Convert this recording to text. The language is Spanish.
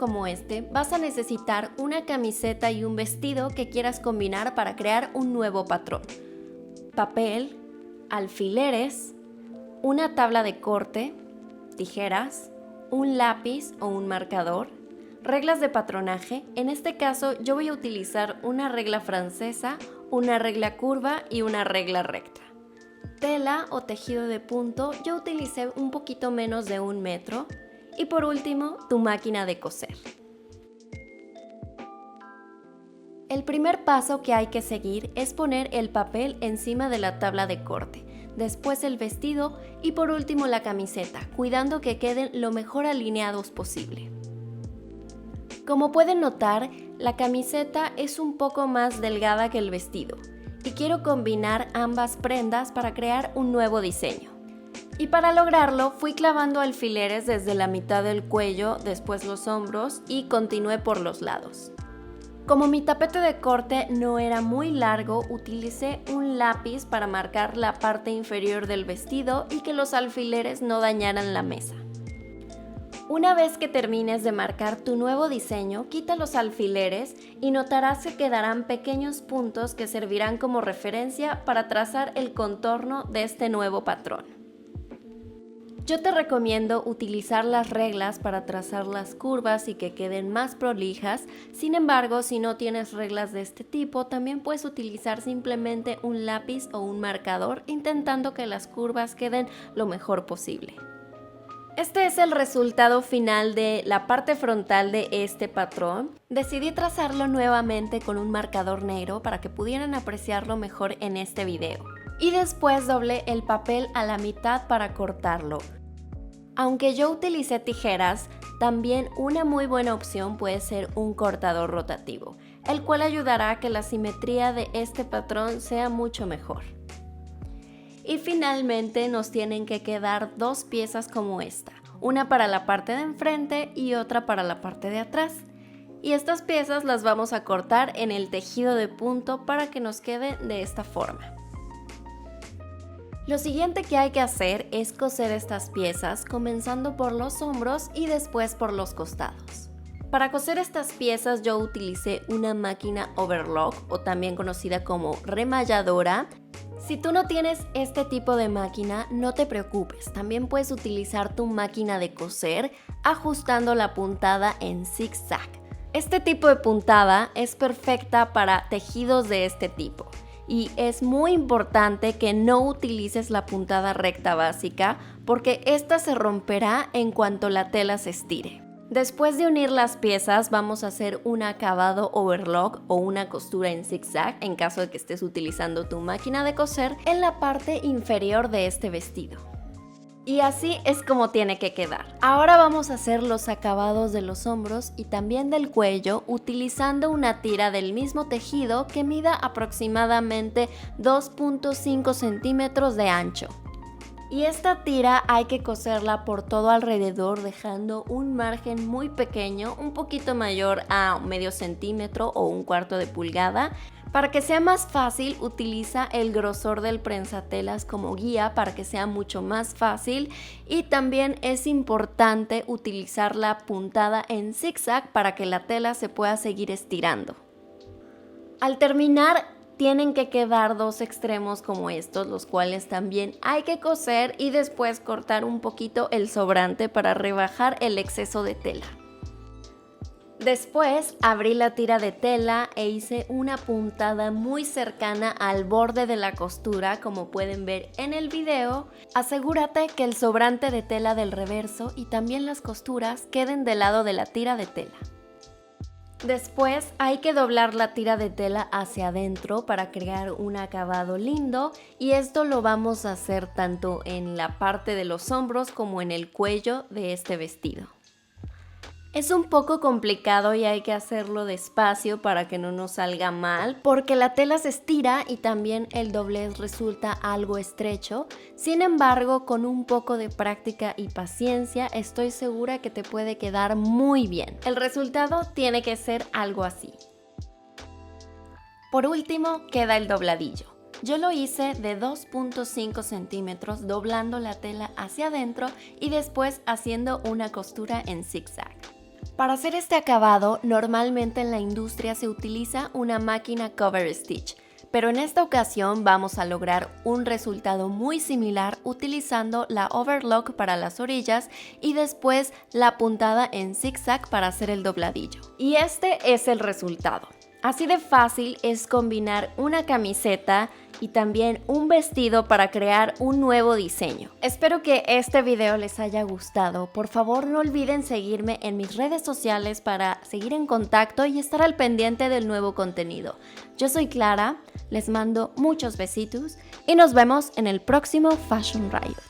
como este, vas a necesitar una camiseta y un vestido que quieras combinar para crear un nuevo patrón. Papel, alfileres, una tabla de corte, tijeras, un lápiz o un marcador, reglas de patronaje. En este caso yo voy a utilizar una regla francesa, una regla curva y una regla recta. Tela o tejido de punto, yo utilicé un poquito menos de 1 metro. Y por último, tu máquina de coser. El primer paso que hay que seguir es poner el papel encima de la tabla de corte, después el vestido y por último la camiseta, cuidando que queden lo mejor alineados posible. Como pueden notar, la camiseta es un poco más delgada que el vestido y quiero combinar ambas prendas para crear un nuevo diseño. Y para lograrlo fui clavando alfileres desde la mitad del cuello, después los hombros y continué por los lados. Como mi tapete de corte no era muy largo, utilicé un lápiz para marcar la parte inferior del vestido y que los alfileres no dañaran la mesa. Una vez que termines de marcar tu nuevo diseño, quita los alfileres y notarás que quedarán pequeños puntos que servirán como referencia para trazar el contorno de este nuevo patrón. Yo te recomiendo utilizar las reglas para trazar las curvas y que queden más prolijas. Sin embargo, si no tienes reglas de este tipo, también puedes utilizar simplemente un lápiz o un marcador, intentando que las curvas queden lo mejor posible. Este es el resultado final de la parte frontal de este patrón. Decidí trazarlo nuevamente con un marcador negro para que pudieran apreciarlo mejor en este video. Y después doblé el papel a la mitad para cortarlo. Aunque yo utilicé tijeras, también una muy buena opción puede ser un cortador rotativo, el cual ayudará a que la simetría de este patrón sea mucho mejor. Y finalmente nos tienen que quedar 2 piezas como esta, una para la parte de enfrente y otra para la parte de atrás. Y estas piezas las vamos a cortar en el tejido de punto para que nos quede de esta forma. Lo siguiente que hay que hacer es coser estas piezas comenzando por los hombros y después por los costados. Para coser estas piezas yo utilicé una máquina overlock o también conocida como remalladora. Si tú no tienes este tipo de máquina, no te preocupes, también puedes utilizar tu máquina de coser ajustando la puntada en zigzag. Este tipo de puntada es perfecta para tejidos de este tipo. Y es muy importante que no utilices la puntada recta básica porque esta se romperá en cuanto la tela se estire. Después de unir las piezas vamos a hacer un acabado overlock o una costura en zigzag en caso de que estés utilizando tu máquina de coser en la parte inferior de este vestido. Y así es como tiene que quedar. Ahora vamos a hacer los acabados de los hombros y también del cuello utilizando una tira del mismo tejido que mida aproximadamente 2.5 centímetros de ancho. Y esta tira hay que coserla por todo alrededor dejando un margen muy pequeño, un poquito mayor a medio centímetro o 1/4 de pulgada. Para que sea más fácil, utiliza el grosor del prensatelas como guía para que sea mucho más fácil y también es importante utilizar la puntada en zigzag para que la tela se pueda seguir estirando. Al terminar, tienen que quedar 2 extremos como estos, los cuales también hay que coser y después cortar un poquito el sobrante para rebajar el exceso de tela. Después abrí la tira de tela e hice una puntada muy cercana al borde de la costura, como pueden ver en el video. Asegúrate que el sobrante de tela del reverso y también las costuras queden del lado de la tira de tela. Después hay que doblar la tira de tela hacia adentro para crear un acabado lindo y esto lo vamos a hacer tanto en la parte de los hombros como en el cuello de este vestido. Es un poco complicado y hay que hacerlo despacio para que no nos salga mal, porque la tela se estira y también el doblez resulta algo estrecho. Sin embargo, con un poco de práctica y paciencia, estoy segura que te puede quedar muy bien. El resultado tiene que ser algo así. Por último, queda el dobladillo. Yo lo hice de 2.5 centímetros doblando la tela hacia adentro y después haciendo una costura en zigzag. Para hacer este acabado, normalmente en la industria se utiliza una máquina cover stitch, pero en esta ocasión vamos a lograr un resultado muy similar utilizando la overlock para las orillas y después la puntada en zigzag para hacer el dobladillo. Y este es el resultado. Así de fácil es combinar una camiseta y también un vestido para crear un nuevo diseño. Espero que este video les haya gustado. Por favor, no olviden seguirme en mis redes sociales para seguir en contacto y estar al pendiente del nuevo contenido. Yo soy Clara, les mando muchos besitos y nos vemos en el próximo Fashion Riot.